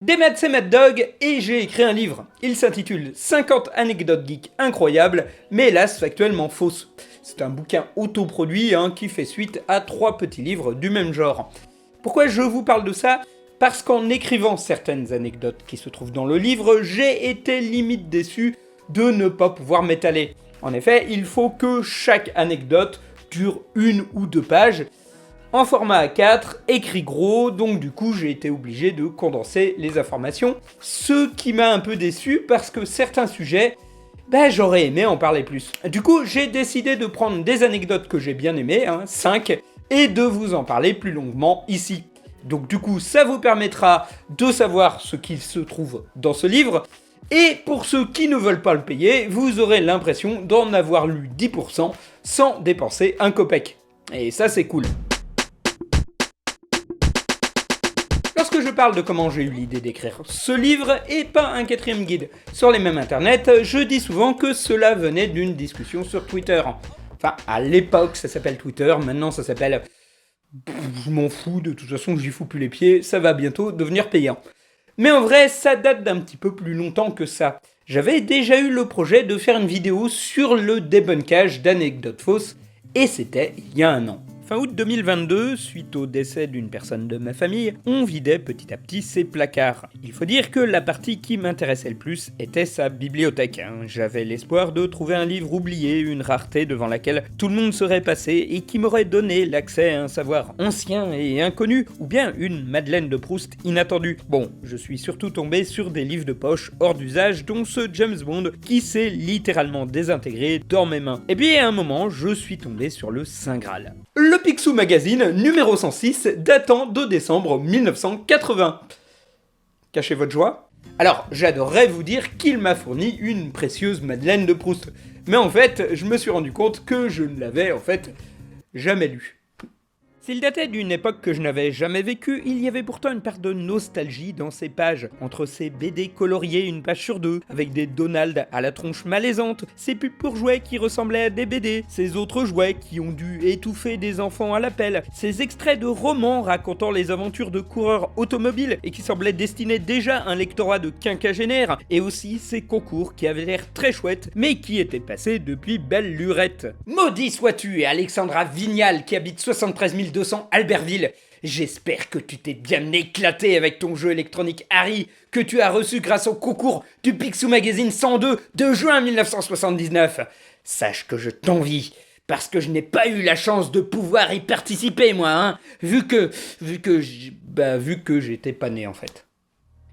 Des maths, c'est Mad Dog et j'ai écrit un livre. Il s'intitule 50 anecdotes geeks incroyables, mais hélas factuellement fausses. C'est un bouquin autoproduit qui fait suite à 3 petits livres du même genre. Pourquoi je vous parle de ça ? Parce qu'en écrivant certaines anecdotes qui se trouvent dans le livre, j'ai été limite déçu de ne pas pouvoir m'étaler. En effet, il faut que chaque anecdote dure 1 ou 2 pages, en format A4, écrit gros, donc du coup j'ai été obligé de condenser les informations, ce qui m'a un peu déçu parce que certains sujets, j'aurais aimé en parler plus. Du coup j'ai décidé de prendre des anecdotes que j'ai bien aimées, 5, et de vous en parler plus longuement ici. Donc du coup ça vous permettra de savoir ce qu'il se trouve dans ce livre, et pour ceux qui ne veulent pas le payer, vous aurez l'impression d'en avoir lu 10% sans dépenser un copec. Et ça c'est cool. Lorsque je parle de comment j'ai eu l'idée d'écrire ce livre et pas un 4e guide sur les mêmes internets, je dis souvent que cela venait d'une discussion sur Twitter. Enfin, à l'époque ça s'appelle Twitter, maintenant ça s'appelle... Je m'en fous, de toute façon j'y fous plus les pieds, ça va bientôt devenir payant. Mais en vrai, ça date d'un petit peu plus longtemps que ça. J'avais déjà eu le projet de faire une vidéo sur le débunkage d'anecdotes fausses, et c'était il y a un an. Fin août 2022, suite au décès d'une personne de ma famille, on vidait petit à petit ses placards. Il faut dire que la partie qui m'intéressait le plus était sa bibliothèque. J'avais l'espoir de trouver un livre oublié, une rareté devant laquelle tout le monde serait passé et qui m'aurait donné l'accès à un savoir ancien et inconnu, ou bien une Madeleine de Proust inattendue. Bon, je suis surtout tombé sur des livres de poche hors d'usage, dont ce James Bond qui s'est littéralement désintégré dans mes mains. Et puis à un moment, je suis tombé sur le Saint Graal. Le Picsou Magazine numéro 106 datant de décembre 1980. Cachez votre joie. Alors, j'adorerais vous dire qu'il m'a fourni une précieuse Madeleine de Proust. Mais en fait, je me suis rendu compte que je ne l'avais jamais lu. S'il datait d'une époque que je n'avais jamais vécue, il y avait pourtant une part de nostalgie dans ces pages. Entre ces BD coloriées 1 page sur 2, avec des Donald à la tronche malaisante, ces pubs pour jouets qui ressemblaient à des BD, ces autres jouets qui ont dû étouffer des enfants à la pelle, ces extraits de romans racontant les aventures de coureurs automobiles et qui semblaient destiner déjà un lectorat de quinquagénaires, et aussi ces concours qui avaient l'air très chouettes, mais qui étaient passés depuis belle lurette. Maudit sois-tu, Alexandra Vignal qui habite 73 200 Albertville. J'espère que tu t'es bien éclaté avec ton jeu électronique Harry que tu as reçu grâce au concours du Picsou Magazine 102 de juin 1979. Sache que je t'envie, parce que je n'ai pas eu la chance de pouvoir y participer moi, vu que j'étais pas né en fait.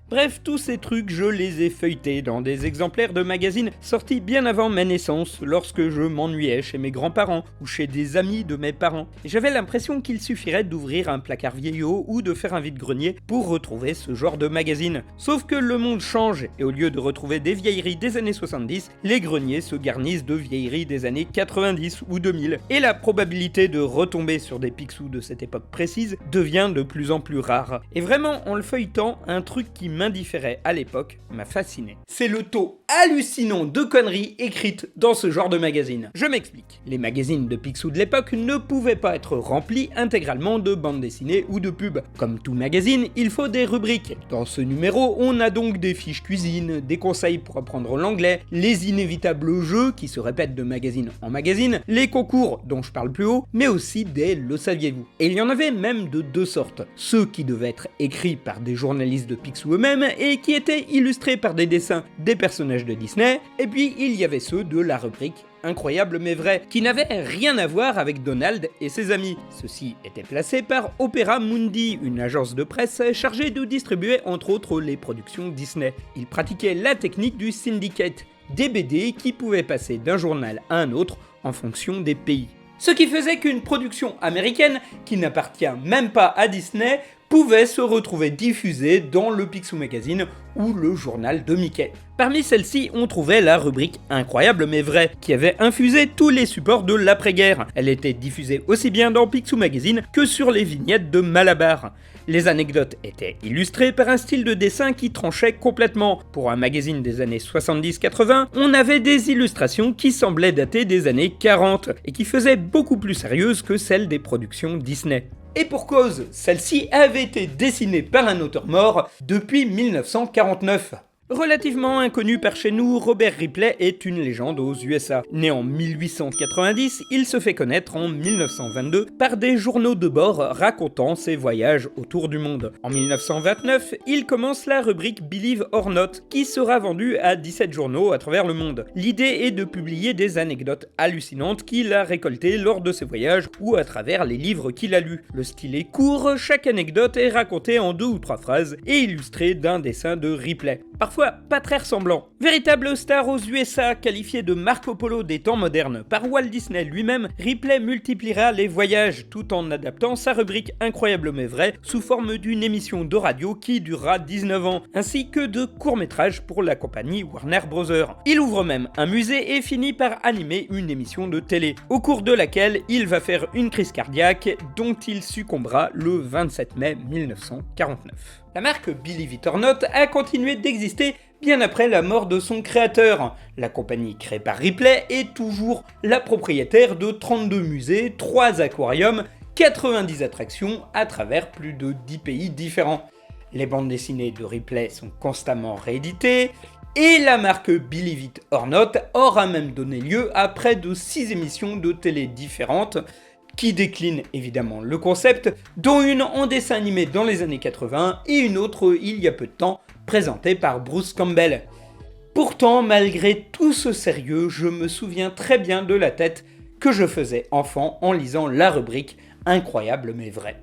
Bref, tous ces trucs, je les ai feuilletés dans des exemplaires de magazines sortis bien avant ma naissance, lorsque je m'ennuyais chez mes grands-parents ou chez des amis de mes parents. Et j'avais l'impression qu'il suffirait d'ouvrir un placard vieillot ou de faire un vide-grenier pour retrouver ce genre de magazine. Sauf que le monde change, et au lieu de retrouver des vieilleries des années 70, les greniers se garnissent de vieilleries des années 90 ou 2000. Et la probabilité de retomber sur des Picsous de cette époque précise devient de plus en plus rare. Et vraiment, en le feuilletant, un truc qui m'indifférait à l'époque m'a fasciné. C'est le taux hallucinant de conneries écrites dans ce genre de magazine. Je m'explique. Les magazines de Picsou de l'époque ne pouvaient pas être remplis intégralement de bandes dessinées ou de pubs. Comme tout magazine, il faut des rubriques. Dans ce numéro, on a donc des fiches cuisine, des conseils pour apprendre l'anglais, les inévitables jeux qui se répètent de magazine en magazine, les concours dont je parle plus haut, mais aussi des le saviez-vous. Et il y en avait même de 2 sortes. Ceux qui devaient être écrits par des journalistes de Picsou eux-mêmes et qui étaient illustrés par des dessins des personnages de Disney, et puis il y avait ceux de la rubrique Incroyable mais vrai, qui n'avaient rien à voir avec Donald et ses amis. Ceux-ci étaient placés par Opera Mundi, une agence de presse chargée de distribuer entre autres les productions Disney. Ils pratiquaient la technique du syndicate, des BD qui pouvaient passer d'un journal à un autre en fonction des pays. Ce qui faisait qu'une production américaine, qui n'appartient même pas à Disney, pouvait se retrouver diffusée dans le Picsou Magazine ou le journal de Mickey. Parmi celles-ci, on trouvait la rubrique Incroyable mais vrai, qui avait infusé tous les supports de l'après-guerre. Elle était diffusée aussi bien dans Picsou Magazine que sur les vignettes de Malabar. Les anecdotes étaient illustrées par un style de dessin qui tranchait complètement. Pour un magazine des années 70-80, on avait des illustrations qui semblaient dater des années 40 et qui faisaient beaucoup plus sérieuses que celles des productions Disney. Et pour cause, celle-ci avait été dessinée par un auteur mort depuis 1949. Relativement inconnu par chez nous, Robert Ripley est une légende aux USA. Né en 1890, il se fait connaître en 1922 par des journaux de bord racontant ses voyages autour du monde. En 1929, il commence la rubrique Believe or Not, qui sera vendue à 17 journaux à travers le monde. L'idée est de publier des anecdotes hallucinantes qu'il a récoltées lors de ses voyages ou à travers les livres qu'il a lus. Le style est court, chaque anecdote est racontée en 2 ou 3 phrases et illustrée d'un dessin de Ripley. Parfois pas très ressemblant. Véritable star aux USA, qualifié de Marco Polo des temps modernes par Walt Disney lui-même, Ripley multipliera les voyages tout en adaptant sa rubrique Incroyable mais vrai sous forme d'une émission de radio qui durera 19 ans, ainsi que de courts-métrages pour la compagnie Warner Bros. Il ouvre même un musée et finit par animer une émission de télé, au cours de laquelle il va faire une crise cardiaque dont il succombera le 27 mai 1949. La marque Believe It or Not a continué d'exister bien après la mort de son créateur. La compagnie créée par Ripley est toujours la propriétaire de 32 musées, 3 aquariums, 90 attractions à travers plus de 10 pays différents. Les bandes dessinées de Ripley sont constamment rééditées, et la marque Believe It or Not aura même donné lieu à près de 6 émissions de télé différentes, qui décline évidemment le concept, dont une en dessin animé dans les années 80 et une autre il y a peu de temps, présentée par Bruce Campbell. Pourtant, malgré tout ce sérieux, je me souviens très bien de la tête que je faisais enfant en lisant la rubrique Incroyable mais vrai.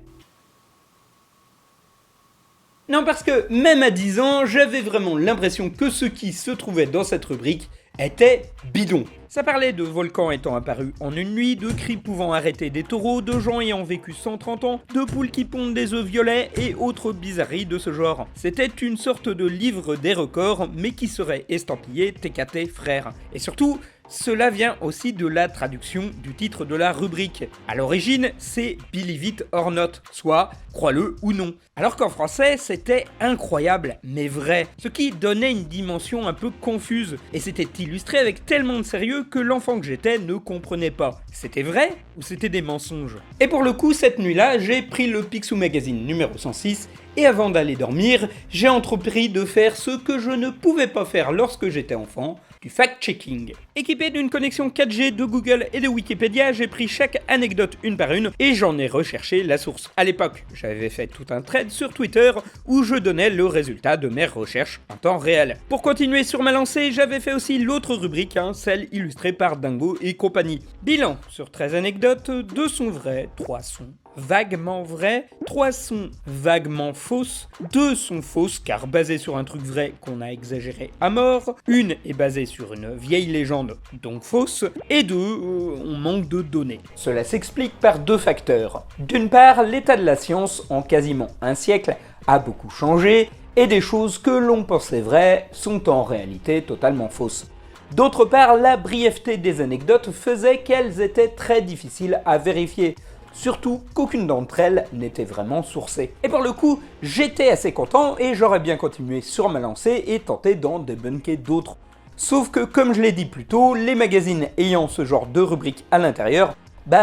Non, parce que même à 10 ans, j'avais vraiment l'impression que ce qui se trouvait dans cette rubrique était bidon. Ça parlait de volcans étant apparus en une nuit, de cris pouvant arrêter des taureaux, de gens ayant vécu 130 ans, de poules qui pondent des œufs violets et autres bizarreries de ce genre. C'était une sorte de livre des records, mais qui serait estampillé TKT Frères. Et surtout, cela vient aussi de la traduction du titre de la rubrique. À l'origine, c'est Believe It or Not, soit crois-le ou non. Alors qu'en français, c'était incroyable, mais vrai. Ce qui donnait une dimension un peu confuse, et c'était illustré avec tellement de sérieux que l'enfant que j'étais ne comprenait pas. C'était vrai ou c'était des mensonges? Et pour le coup, cette nuit-là, j'ai pris le Picsou Magazine numéro 106, et avant d'aller dormir, j'ai entrepris de faire ce que je ne pouvais pas faire lorsque j'étais enfant, du fact-checking. Équipé d'une connexion 4G de Google et de Wikipédia, j'ai pris chaque anecdote une par une et j'en ai recherché la source. À l'époque, j'avais fait tout un thread sur Twitter où je donnais le résultat de mes recherches en temps réel. Pour continuer sur ma lancée, j'avais fait aussi l'autre rubrique, celle illustrée par Dingo et compagnie. Bilan, sur 13 anecdotes, 2 sont vraies, 3 sont vaguement vraies, 3 sont vaguement fausses, 2 sont fausses car basées sur un truc vrai qu'on a exagéré à mort, une est basée sur une vieille légende donc fausse, et 2, on manque de données. Cela s'explique par 2 facteurs. D'une part, l'état de la science en quasiment un siècle a beaucoup changé, et des choses que l'on pensait vraies sont en réalité totalement fausses. D'autre part, la brièveté des anecdotes faisait qu'elles étaient très difficiles à vérifier. Surtout qu'aucune d'entre elles n'était vraiment sourcée. Et pour le coup, j'étais assez content et j'aurais bien continué sur ma lancée et tenté d'en débunker d'autres. Sauf que, comme je l'ai dit plus tôt, les magazines ayant ce genre de rubrique à l'intérieur,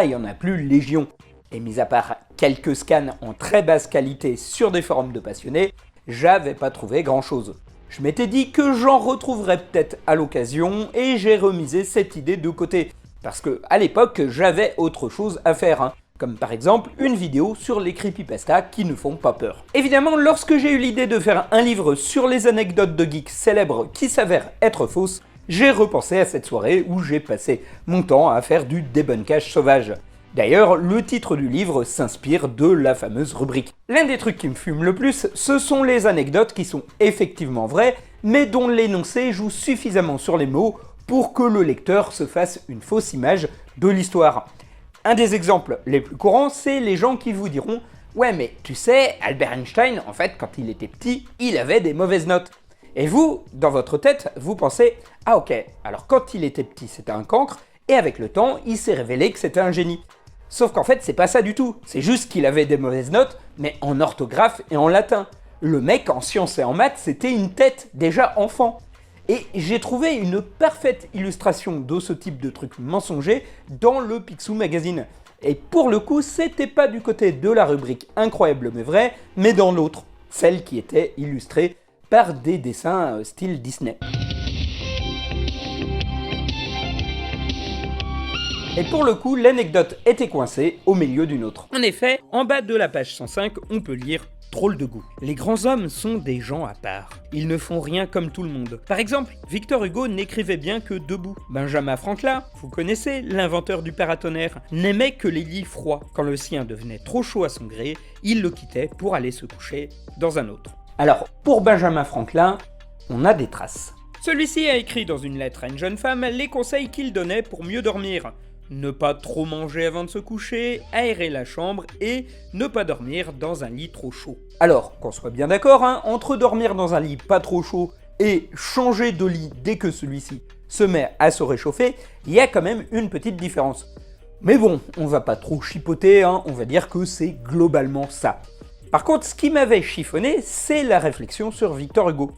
il y en a plus légion. Et mis à part quelques scans en très basse qualité sur des forums de passionnés, j'avais pas trouvé grand chose. Je m'étais dit que j'en retrouverais peut-être à l'occasion et j'ai remisé cette idée de côté. Parce que à l'époque, j'avais autre chose à faire. Comme par exemple une vidéo sur les creepypastas qui ne font pas peur. Évidemment, lorsque j'ai eu l'idée de faire un livre sur les anecdotes de geeks célèbres qui s'avèrent être fausses, j'ai repensé à cette soirée où j'ai passé mon temps à faire du débunkage sauvage. D'ailleurs, le titre du livre s'inspire de la fameuse rubrique. L'un des trucs qui me fume le plus, ce sont les anecdotes qui sont effectivement vraies, mais dont l'énoncé joue suffisamment sur les mots pour que le lecteur se fasse une fausse image de l'histoire. Un des exemples les plus courants, c'est les gens qui vous diront « Ouais, mais tu sais, Albert Einstein, en fait, quand il était petit, il avait des mauvaises notes. » Et vous, dans votre tête, vous pensez « Ah ok, alors quand il était petit, c'était un cancre, et avec le temps, il s'est révélé que c'était un génie. » Sauf qu'en fait, c'est pas ça du tout. C'est juste qu'il avait des mauvaises notes, mais en orthographe et en latin. Le mec, en sciences et en maths, c'était une tête déjà enfant. Et j'ai trouvé une parfaite illustration de ce type de truc mensonger dans le Picsou Magazine. Et pour le coup, c'était pas du côté de la rubrique Incroyable mais vrai, mais dans l'autre, celle qui était illustrée par des dessins style Disney. Et pour le coup, l'anecdote était coincée au milieu d'une autre. En effet, en bas de la page 105, on peut lire « Drôle de goût ». Les grands hommes sont des gens à part. Ils ne font rien comme tout le monde. Par exemple, Victor Hugo n'écrivait bien que debout. Benjamin Franklin, vous connaissez, l'inventeur du paratonnerre, n'aimait que les lits froids. Quand le sien devenait trop chaud à son gré, il le quittait pour aller se coucher dans un autre. Alors, pour Benjamin Franklin, on a des traces. Celui-ci a écrit dans une lettre à une jeune femme les conseils qu'il donnait pour mieux dormir. Ne pas trop manger avant de se coucher, aérer la chambre et ne pas dormir dans un lit trop chaud. Alors, qu'on soit bien d'accord, entre dormir dans un lit pas trop chaud et changer de lit dès que celui-ci se met à se réchauffer, il y a quand même une petite différence. Mais bon, on va pas trop chipoter, on va dire que c'est globalement ça. Par contre, ce qui m'avait chiffonné, c'est la réflexion sur Victor Hugo.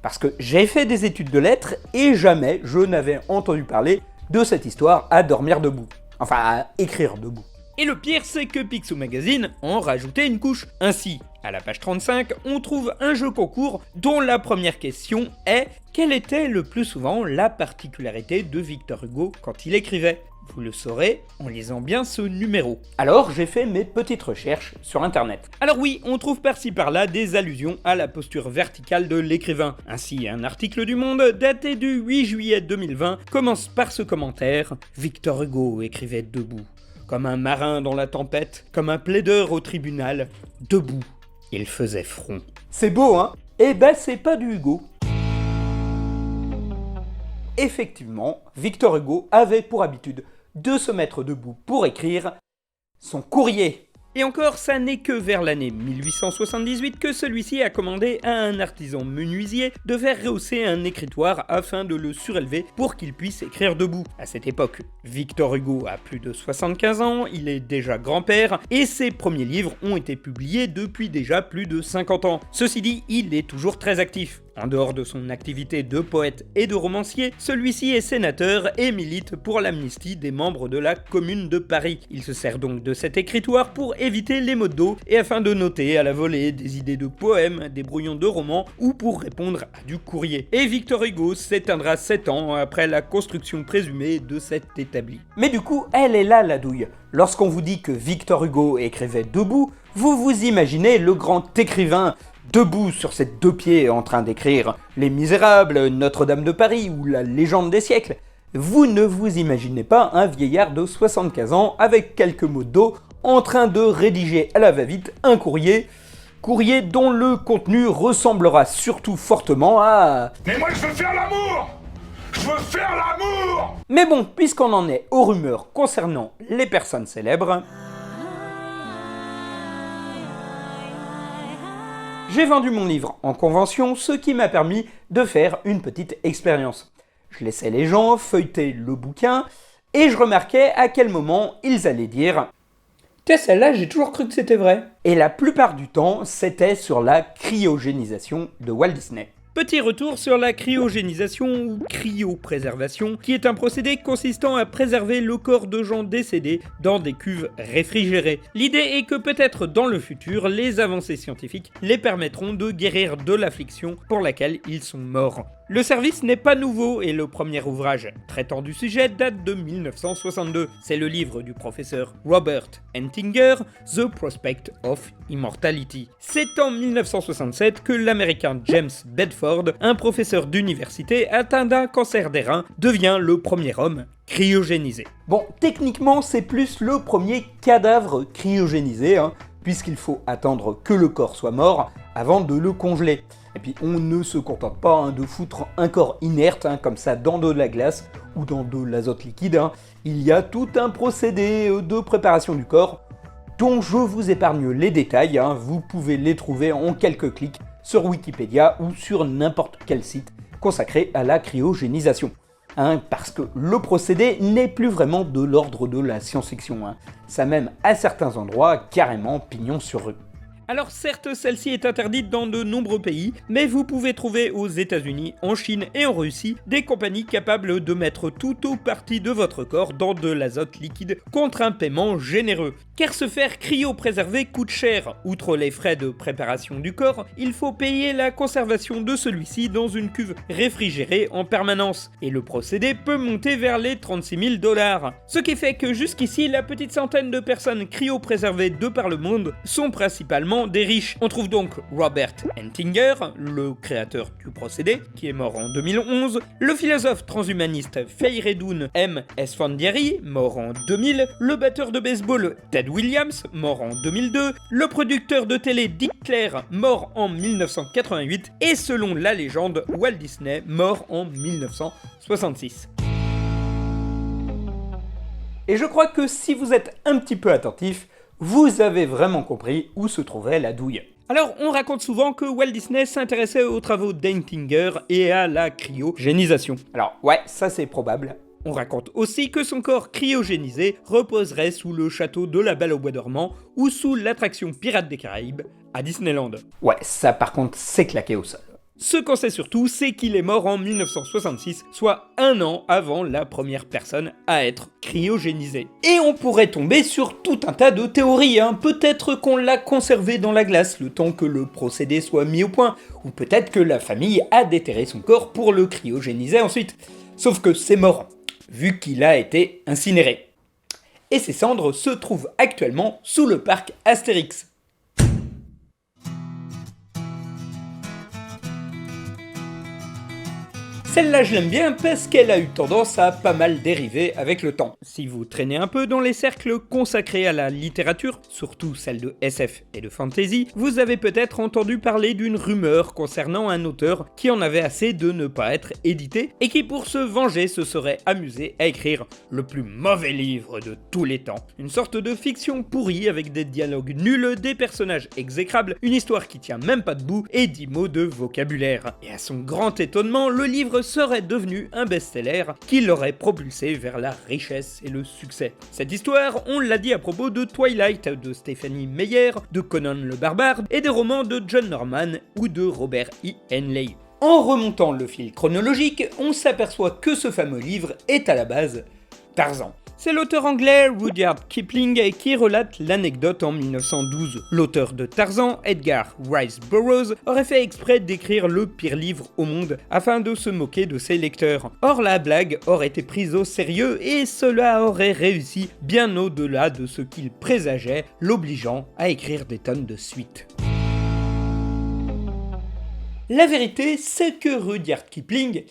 Parce que j'ai fait des études de lettres et jamais je n'avais entendu parler de cette histoire à dormir debout. Enfin, à écrire debout. Et le pire, c'est que Picsou Magazine en rajoutait une couche. Ainsi, à la page 35, on trouve un jeu concours dont la première question est « Quelle était le plus souvent la particularité de Victor Hugo quand il écrivait ?» Vous le saurez en lisant bien ce numéro. Alors j'ai fait mes petites recherches sur internet. Alors oui, on trouve par-ci par-là des allusions à la posture verticale de l'écrivain. Ainsi, un article du Monde daté du 8 juillet 2020 commence par ce commentaire « Victor Hugo écrivait debout, comme un marin dans la tempête, comme un plaideur au tribunal, debout, il faisait front. » C'est beau, hein? Eh ben c'est pas du Hugo. Effectivement, Victor Hugo avait pour habitude de se mettre debout pour écrire son courrier. Et encore, ça n'est que vers l'année 1878 que celui-ci a commandé à un artisan menuisier de faire rehausser un écritoire afin de le surélever pour qu'il puisse écrire debout. À cette époque, Victor Hugo a plus de 75 ans, il est déjà grand-père et ses premiers livres ont été publiés depuis déjà plus de 50 ans. Ceci dit, il est toujours très actif. En dehors de son activité de poète et de romancier, celui-ci est sénateur et milite pour l'amnistie des membres de la Commune de Paris. Il se sert donc de cet écritoire pour éviter les maux de dos et afin de noter à la volée des idées de poèmes, des brouillons de romans ou pour répondre à du courrier. Et Victor Hugo s'éteindra 7 ans après la construction présumée de cet établi. Mais du coup, elle est là la douille. Lorsqu'on vous dit que Victor Hugo écrivait debout, vous vous imaginez le grand écrivain debout sur ses deux pieds en train d'écrire Les Misérables, Notre-Dame de Paris ou La Légende des siècles. Vous ne vous imaginez pas un vieillard de 75 ans avec quelques mots d'eau en train de rédiger à la va-vite un courrier dont le contenu ressemblera surtout fortement à « Mais moi je veux faire l'amour ! Je veux faire l'amour !» Mais bon, puisqu'on en est aux rumeurs concernant les personnes célèbres, j'ai vendu mon livre en convention, ce qui m'a permis de faire une petite expérience. Je laissais les gens feuilleter le bouquin et je remarquais à quel moment ils allaient dire « Tiens, celle-là, j'ai toujours cru que c'était vrai ». Et la plupart du temps, c'était sur la cryogénisation de Walt Disney. Petit retour sur la cryogénisation ou cryopréservation, qui est un procédé consistant à préserver le corps de gens décédés dans des cuves réfrigérées. L'idée est que peut-être dans le futur, les avancées scientifiques les permettront de guérir de l'affliction pour laquelle ils sont morts. Le service n'est pas nouveau et le premier ouvrage traitant du sujet date de 1962. C'est le livre du professeur Robert Entinger, The Prospect of Immortality. C'est en 1967 que l'américain James Bedford, un professeur d'université atteint d'un cancer des reins, devient le premier homme cryogénisé. Bon, techniquement, c'est plus le premier cadavre cryogénisé, puisqu'il faut attendre que le corps soit mort avant de le congeler. Et puis on ne se contente pas de foutre un corps inerte comme ça dans de la glace ou dans de l'azote liquide. Il y a tout un procédé de préparation du corps dont je vous épargne les détails. Vous pouvez les trouver en quelques clics sur Wikipédia ou sur n'importe quel site consacré à la cryogénisation. Parce que le procédé n'est plus vraiment de l'ordre de la science-fiction. Ça même à certains endroits carrément pignon sur rue. Alors certes, celle-ci est interdite dans de nombreux pays, mais vous pouvez trouver aux États-Unis, en Chine et en Russie des compagnies capables de mettre tout ou partie de votre corps dans de l'azote liquide contre un paiement généreux. Car se faire cryopréserver coûte cher. Outre les frais de préparation du corps, il faut payer la conservation de celui-ci dans une cuve réfrigérée en permanence. Et le procédé peut monter vers les 36 000 $. Ce qui fait que jusqu'ici, la petite centaine de personnes cryopréservées de par le monde sont principalement des riches. On trouve donc Robert Entinger, le créateur du procédé, qui est mort en 2011, le philosophe transhumaniste Feyredoun M. Esfandiari, mort en 2000, le batteur de baseball Ted Williams, mort en 2002, le producteur de télé Dick Clare, mort en 1988, et selon la légende, Walt Disney, mort en 1966. Et je crois que si vous êtes un petit peu attentif, vous avez vraiment compris où se trouvait la douille. Alors, on raconte souvent que Walt Disney s'intéressait aux travaux d'Entinger et à la cryogénisation. Alors, ouais, ça c'est probable. On raconte aussi que son corps cryogénisé reposerait sous le château de la Belle au Bois dormant ou sous l'attraction Pirates des Caraïbes à Disneyland. Ouais, ça par contre, c'est claqué au sol. Ce qu'on sait surtout, c'est qu'il est mort en 1966, soit un an avant la première personne à être cryogénisée. Et on pourrait tomber sur tout un tas de théories, Peut-être qu'on l'a conservé dans la glace le temps que le procédé soit mis au point, ou peut-être que la famille a déterré son corps pour le cryogéniser ensuite. Sauf que c'est mort, vu qu'il a été incinéré. Et ses cendres se trouvent actuellement sous le parc Astérix. Celle-là je l'aime bien parce qu'elle a eu tendance à pas mal dériver avec le temps. Si vous traînez un peu dans les cercles consacrés à la littérature, surtout celle de SF et de fantasy, vous avez peut-être entendu parler d'une rumeur concernant un auteur qui en avait assez de ne pas être édité et qui pour se venger se serait amusé à écrire le plus mauvais livre de tous les temps. Une sorte de fiction pourrie avec des dialogues nuls, des personnages exécrables, une histoire qui tient même pas debout et 10 mots de vocabulaire. Et à son grand étonnement, le livre serait devenu un best-seller qui l'aurait propulsé vers la richesse et le succès. Cette histoire, on l'a dit à propos de Twilight, de Stephanie Meyer, de Conan le Barbare et des romans de John Norman ou de Robert E. Heinlein. En remontant le fil chronologique, on s'aperçoit que ce fameux livre est à la base Tarzan. C'est l'auteur anglais Rudyard Kipling qui relate l'anecdote en 1912. L'auteur de Tarzan, Edgar Rice Burroughs, aurait fait exprès d'écrire le pire livre au monde afin de se moquer de ses lecteurs. Or la blague aurait été prise au sérieux et cela aurait réussi bien au-delà de ce qu'il présageait, l'obligeant à écrire des tonnes de suites. La vérité, c'est que Rudyard Kipling,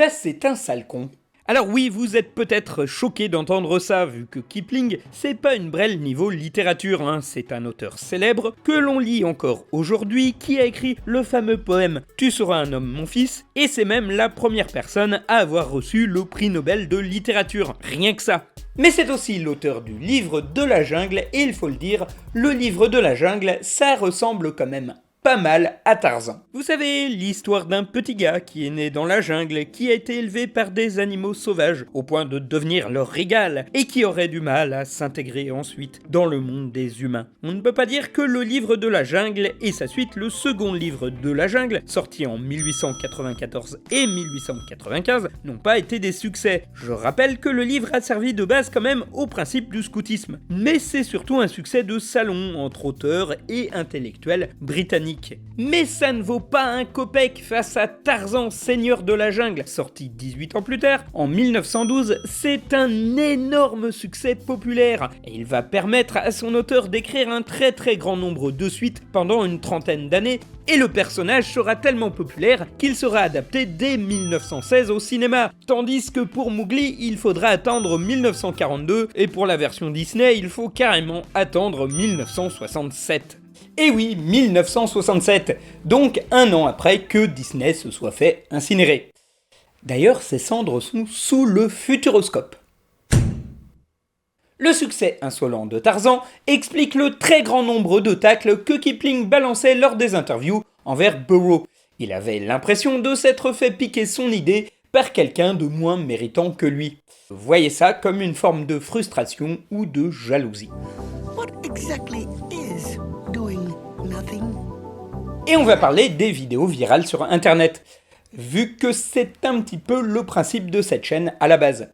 c'est un sale con. Alors oui, vous êtes peut-être choqués d'entendre ça, vu que Kipling, c'est pas une brêle niveau littérature, c'est un auteur célèbre, que l'on lit encore aujourd'hui, qui a écrit le fameux poème « Tu seras un homme, mon fils », et c'est même la première personne à avoir reçu le prix Nobel de littérature, rien que ça. Mais c'est aussi l'auteur du livre de la jungle, et il faut le dire, le livre de la jungle, ça ressemble quand même pas mal à Tarzan. Vous savez, l'histoire d'un petit gars qui est né dans la jungle, qui a été élevé par des animaux sauvages au point de devenir leur régal et qui aurait du mal à s'intégrer ensuite dans le monde des humains. On ne peut pas dire que le livre de la jungle et sa suite, le second livre de la jungle, sorti en 1894 et 1895, n'ont pas été des succès. Je rappelle que le livre a servi de base quand même au principe du scoutisme, mais c'est surtout un succès de salon entre auteurs et intellectuels britanniques. Mais ça ne vaut pas un copec face à Tarzan, seigneur de la jungle, sorti 18 ans plus tard, en 1912, c'est un énorme succès populaire, et il va permettre à son auteur d'écrire un très grand nombre de suites pendant une trentaine d'années, et le personnage sera tellement populaire qu'il sera adapté dès 1916 au cinéma, tandis que pour Mowgli, il faudra attendre 1942, et pour la version Disney, il faut carrément attendre 1967. Et oui, 1967, donc un an après que Disney se soit fait incinérer. D'ailleurs, ses cendres sont sous le futuroscope. Le succès insolent de Tarzan explique le très grand nombre de tacles que Kipling balançait lors des interviews envers Burroughs. Il avait l'impression de s'être fait piquer son idée par quelqu'un de moins méritant que lui. Voyez ça comme une forme de frustration ou de jalousie. What exactly is doing Et on va parler des vidéos virales sur internet, vu que c'est un petit peu le principe de cette chaîne à la base.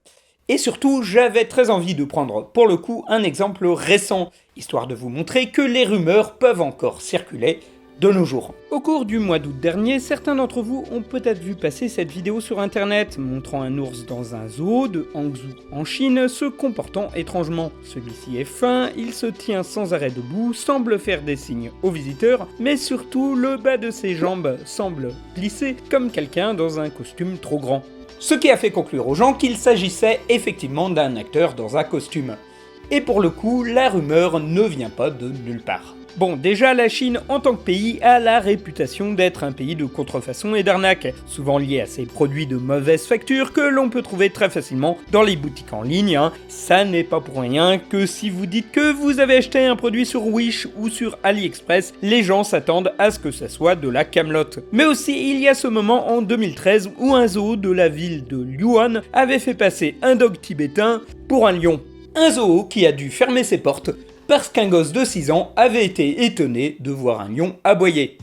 Et surtout, j'avais très envie de prendre pour le coup un exemple récent, histoire de vous montrer que les rumeurs peuvent encore circuler de nos jours. Au cours du mois d'août dernier, certains d'entre vous ont peut-être vu passer cette vidéo sur internet, montrant un ours dans un zoo de Hangzhou en Chine se comportant étrangement. Celui-ci est fin, il se tient sans arrêt debout, semble faire des signes aux visiteurs, mais surtout le bas de ses jambes semble glisser comme quelqu'un dans un costume trop grand. Ce qui a fait conclure aux gens qu'il s'agissait effectivement d'un acteur dans un costume. Et pour le coup, la rumeur ne vient pas de nulle part. Bon, déjà, la Chine, en tant que pays, a la réputation d'être un pays de contrefaçon et d'arnaque, souvent lié à ses produits de mauvaise facture que l'on peut trouver très facilement dans les boutiques en ligne. Ça n'est pas pour rien que si vous dites que vous avez acheté un produit sur Wish ou sur AliExpress, les gens s'attendent à ce que ça soit de la camelote. Mais aussi, il y a ce moment en 2013 où un zoo de la ville de Luan avait fait passer un dog tibétain pour un lion. Un zoo qui a dû fermer ses portes parce qu'un gosse de 6 ans avait été étonné de voir un lion aboyer.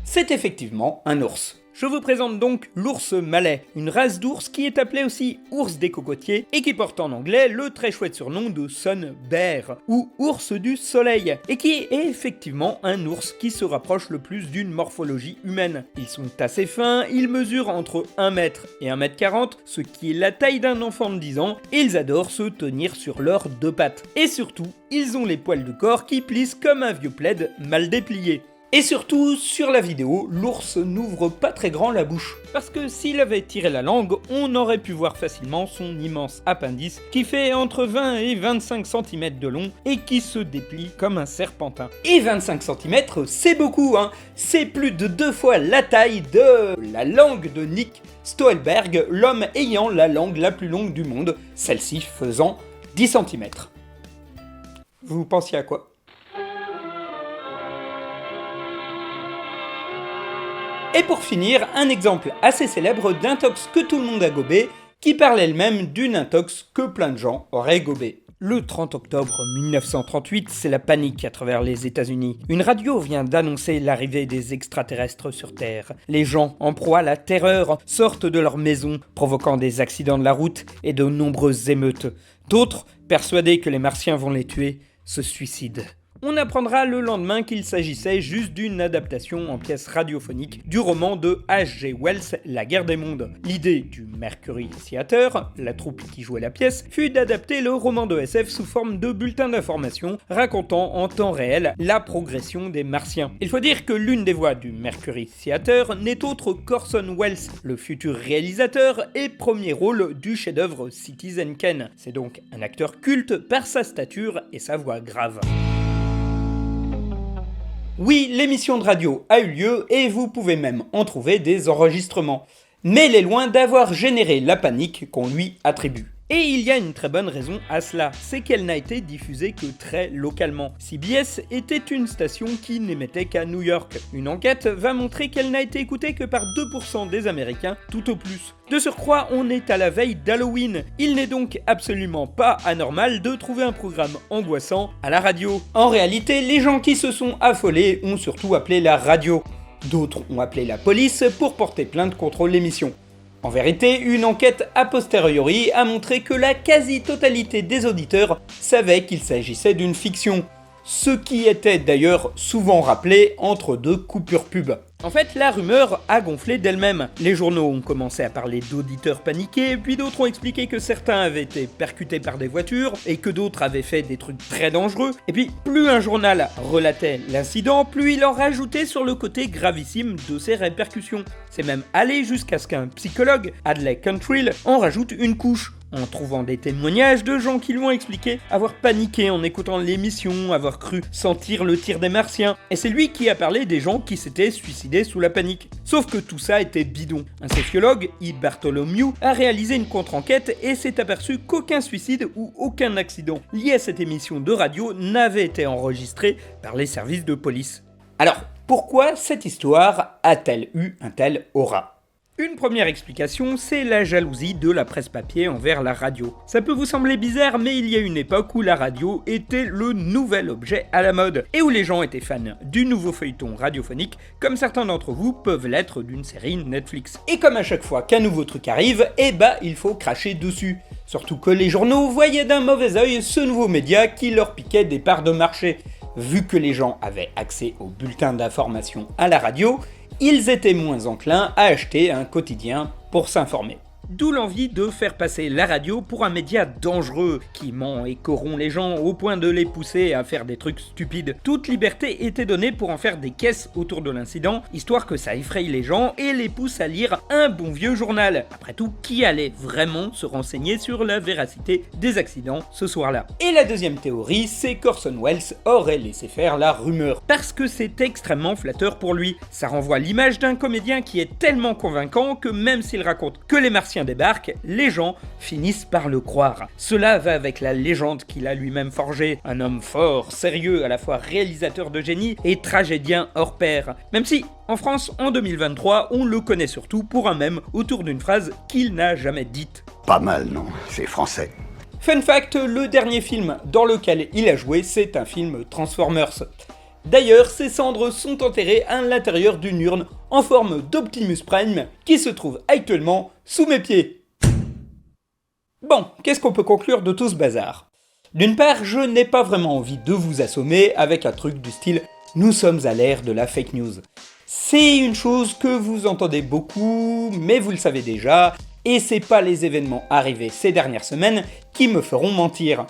C'est effectivement un ours. Je vous présente donc l'ours malais, une race d'ours qui est appelée aussi ours des cocotiers et qui porte en anglais le très chouette surnom de Sun Bear, ou ours du soleil, et qui est effectivement un ours qui se rapproche le plus d'une morphologie humaine. Ils sont assez fins, ils mesurent entre 1 mètre et 1 mètre 40, ce qui est la taille d'un enfant de 10 ans, et ils adorent se tenir sur leurs 2 pattes. Et surtout, ils ont les poils de corps qui plissent comme un vieux plaid mal déplié. Et surtout, sur la vidéo, l'ours n'ouvre pas très grand la bouche. Parce que s'il avait tiré la langue, on aurait pu voir facilement son immense appendice qui fait entre 20 et 25 cm de long et qui se déplie comme un serpentin. Et 25 cm, c'est beaucoup, c'est plus de 2 fois la taille de la langue de Nick Stolberg, l'homme ayant la langue la plus longue du monde, celle-ci faisant 10 cm. Vous pensiez à quoi ? Et pour finir, un exemple assez célèbre d'intox que tout le monde a gobé, qui parle elle-même d'une intox que plein de gens auraient gobé. Le 30 octobre 1938, c'est la panique à travers les États-Unis. Une radio vient d'annoncer l'arrivée des extraterrestres sur Terre. Les gens, en proie à la terreur, sortent de leurs maisons, provoquant des accidents de la route et de nombreuses émeutes. D'autres, persuadés que les Martiens vont les tuer, se suicident. On apprendra le lendemain qu'il s'agissait juste d'une adaptation en pièce radiophonique du roman de H.G. Wells, La Guerre des Mondes. L'idée du Mercury Theatre, la troupe qui jouait la pièce, fut d'adapter le roman de SF sous forme de bulletin d'information racontant en temps réel la progression des Martiens. Il faut dire que l'une des voix du Mercury Theatre n'est autre qu'Orson Welles, le futur réalisateur et premier rôle du chef-d'œuvre Citizen Kane. C'est donc un acteur culte par sa stature et sa voix grave. Oui, l'émission de radio a eu lieu et vous pouvez même en trouver des enregistrements. Mais elle est loin d'avoir généré la panique qu'on lui attribue. Et il y a une très bonne raison à cela, c'est qu'elle n'a été diffusée que très localement. CBS était une station qui n'émettait qu'à New York. Une enquête va montrer qu'elle n'a été écoutée que par 2% des Américains, tout au plus. De surcroît, on est à la veille d'Halloween. Il n'est donc absolument pas anormal de trouver un programme angoissant à la radio. En réalité, les gens qui se sont affolés ont surtout appelé la radio. D'autres ont appelé la police pour porter plainte contre l'émission. En vérité, une enquête a posteriori a montré que la quasi-totalité des auditeurs savaient qu'il s'agissait d'une fiction, ce qui était d'ailleurs souvent rappelé entre 2 coupures pub. En fait, la rumeur a gonflé d'elle-même. Les journaux ont commencé à parler d'auditeurs paniqués, puis d'autres ont expliqué que certains avaient été percutés par des voitures, et que d'autres avaient fait des trucs très dangereux. Et puis, plus un journal relatait l'incident, plus il en rajoutait sur le côté gravissime de ses répercussions. C'est même allé jusqu'à ce qu'un psychologue, Hadley Cantrill, en rajoute une couche, en trouvant des témoignages de gens qui lui ont expliqué avoir paniqué en écoutant l'émission, avoir cru sentir le tir des Martiens. Et c'est lui qui a parlé des gens qui s'étaient suicidés sous la panique. Sauf que tout ça était bidon. Un sociologue, E. Bartholomew, a réalisé une contre-enquête et s'est aperçu qu'aucun suicide ou aucun accident lié à cette émission de radio n'avait été enregistré par les services de police. Alors, pourquoi cette histoire a-t-elle eu un tel aura ? Une première explication, c'est la jalousie de la presse papier envers la radio. Ça peut vous sembler bizarre, mais il y a une époque où la radio était le nouvel objet à la mode, et où les gens étaient fans du nouveau feuilleton radiophonique, comme certains d'entre vous peuvent l'être d'une série Netflix. Et comme à chaque fois qu'un nouveau truc arrive, il faut cracher dessus. Surtout que les journaux voyaient d'un mauvais œil ce nouveau média qui leur piquait des parts de marché. Vu que les gens avaient accès aux bulletins d'information à la radio, ils étaient moins enclins à acheter un quotidien pour s'informer. D'où l'envie de faire passer la radio pour un média dangereux, qui ment et corrompt les gens au point de les pousser à faire des trucs stupides. Toute liberté était donnée pour en faire des caisses autour de l'incident, histoire que ça effraie les gens et les pousse à lire un bon vieux journal. Après tout, qui allait vraiment se renseigner sur la véracité des accidents ce soir-là? Et la deuxième théorie, c'est qu'Orson Welles aurait laissé faire la rumeur, parce que c'est extrêmement flatteur pour lui. Ça renvoie l'image d'un comédien qui est tellement convaincant que même s'il raconte que les martiens débarquent, les gens finissent par le croire. Cela va avec la légende qu'il a lui-même forgée, un homme fort, sérieux, à la fois réalisateur de génie et tragédien hors pair. Même si, en France, en 2023, on le connaît surtout pour un mème autour d'une phrase qu'il n'a jamais dite. Pas mal, non? C'est français. Fun fact, le dernier film dans lequel il a joué, c'est un film Transformers. D'ailleurs, ses cendres sont enterrées à l'intérieur d'une urne en forme d'Optimus Prime qui se trouve actuellement sous mes pieds. Bon, qu'est-ce qu'on peut conclure de tout ce bazar? D'une part, je n'ai pas vraiment envie de vous assommer avec un truc du style « Nous sommes à l'ère de la fake news ». C'est une chose que vous entendez beaucoup, mais vous le savez déjà, et c'est pas les événements arrivés ces dernières semaines qui me feront mentir.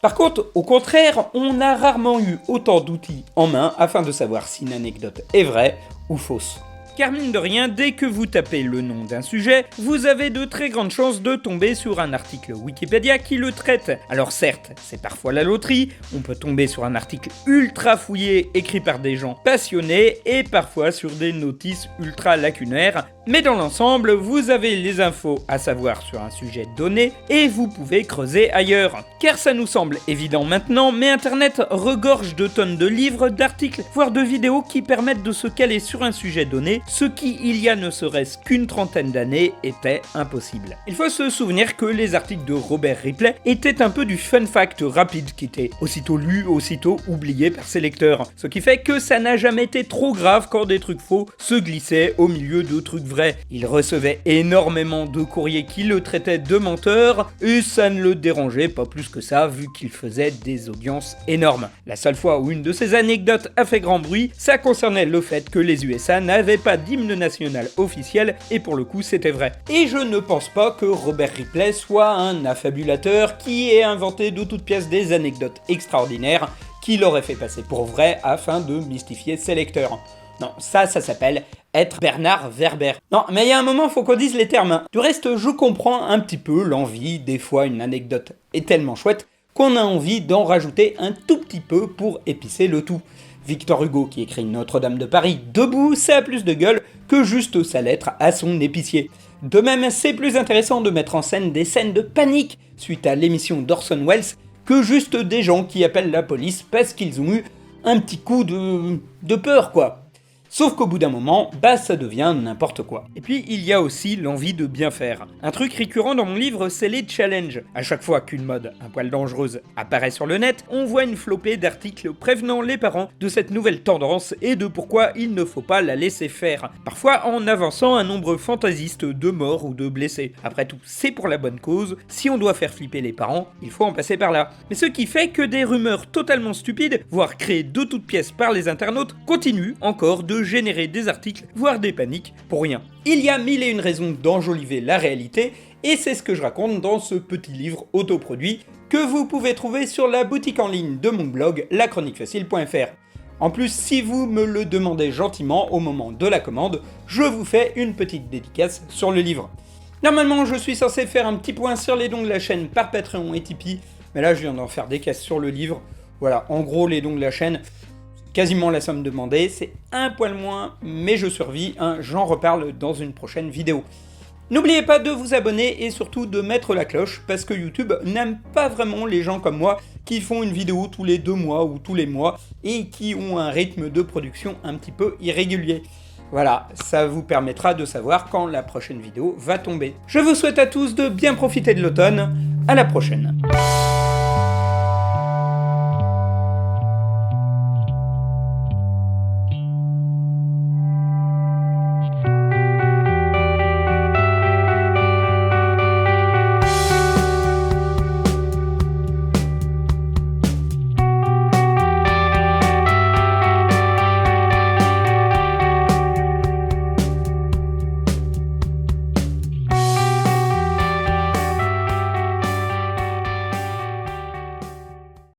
Par contre, au contraire, on a rarement eu autant d'outils en main afin de savoir si une anecdote est vraie ou fausse. Car mine de rien, dès que vous tapez le nom d'un sujet, vous avez de très grandes chances de tomber sur un article Wikipédia qui le traite. Alors certes, c'est parfois la loterie, on peut tomber sur un article ultra fouillé écrit par des gens passionnés et parfois sur des notices ultra lacunaires, mais dans l'ensemble, vous avez les infos à savoir sur un sujet donné et vous pouvez creuser ailleurs. Car ça nous semble évident maintenant, mais Internet regorge de tonnes de livres, d'articles, voire de vidéos qui permettent de se caler sur un sujet donné, ce qui, il y a ne serait-ce qu'une trentaine d'années, était impossible. Il faut se souvenir que les articles de Robert Ripley étaient un peu du fun fact rapide qui était aussitôt lu, aussitôt oublié par ses lecteurs. Ce qui fait que ça n'a jamais été trop grave quand des trucs faux se glissaient au milieu de trucs vrais. Il recevait énormément de courriers qui le traitaient de menteur, et ça ne le dérangeait pas plus que ça vu qu'il faisait des audiences énormes. La seule fois où une de ces anecdotes a fait grand bruit, ça concernait le fait que les USA n'avaient pas d'hymne national officiel, et pour le coup c'était vrai. Et je ne pense pas que Robert Ripley soit un affabulateur qui ait inventé de toutes pièces des anecdotes extraordinaires qu'il aurait fait passer pour vrai afin de mystifier ses lecteurs. Non, ça s'appelle être Bernard Werber. Non, mais il y a un moment, faut qu'on dise les termes. Hein. Du reste, je comprends un petit peu l'envie, des fois une anecdote est tellement chouette qu'on a envie d'en rajouter un tout petit peu pour épicer le tout. Victor Hugo qui écrit Notre-Dame de Paris debout, ça a plus de gueule que juste sa lettre à son épicier. De même, c'est plus intéressant de mettre en scène des scènes de panique suite à l'émission d'Orson Welles que juste des gens qui appellent la police parce qu'ils ont eu un petit coup de peur quoi. Sauf qu'au bout d'un moment, ça devient n'importe quoi. Et puis, il y a aussi l'envie de bien faire. Un truc récurrent dans mon livre, c'est les challenges. À chaque fois qu'une mode un poil dangereuse apparaît sur le net, on voit une flopée d'articles prévenant les parents de cette nouvelle tendance et de pourquoi il ne faut pas la laisser faire. Parfois en avançant un nombre fantaisiste de morts ou de blessés. Après tout, c'est pour la bonne cause. Si on doit faire flipper les parents, il faut en passer par là. Mais ce qui fait que des rumeurs totalement stupides, voire créées de toutes pièces par les internautes, continuent encore de générer des articles, voire des paniques, pour rien. Il y a mille et une raisons d'enjoliver la réalité, et c'est ce que je raconte dans ce petit livre autoproduit que vous pouvez trouver sur la boutique en ligne de mon blog, lachroniquefacile.fr. En plus, si vous me le demandez gentiment au moment de la commande, je vous fais une petite dédicace sur le livre. Normalement, je suis censé faire un petit point sur les dons de la chaîne par Patreon et Tipeee, mais là je viens d'en faire des caisses sur le livre. Voilà, en gros les dons de la chaîne, quasiment la somme demandée, c'est un poil moins, mais je survis, hein, j'en reparle dans une prochaine vidéo. N'oubliez pas de vous abonner et surtout de mettre la cloche, parce que YouTube n'aime pas vraiment les gens comme moi qui font une vidéo tous les 2 mois ou tous les mois, et qui ont un rythme de production un petit peu irrégulier. Voilà, ça vous permettra de savoir quand la prochaine vidéo va tomber. Je vous souhaite à tous de bien profiter de l'automne, à la prochaine.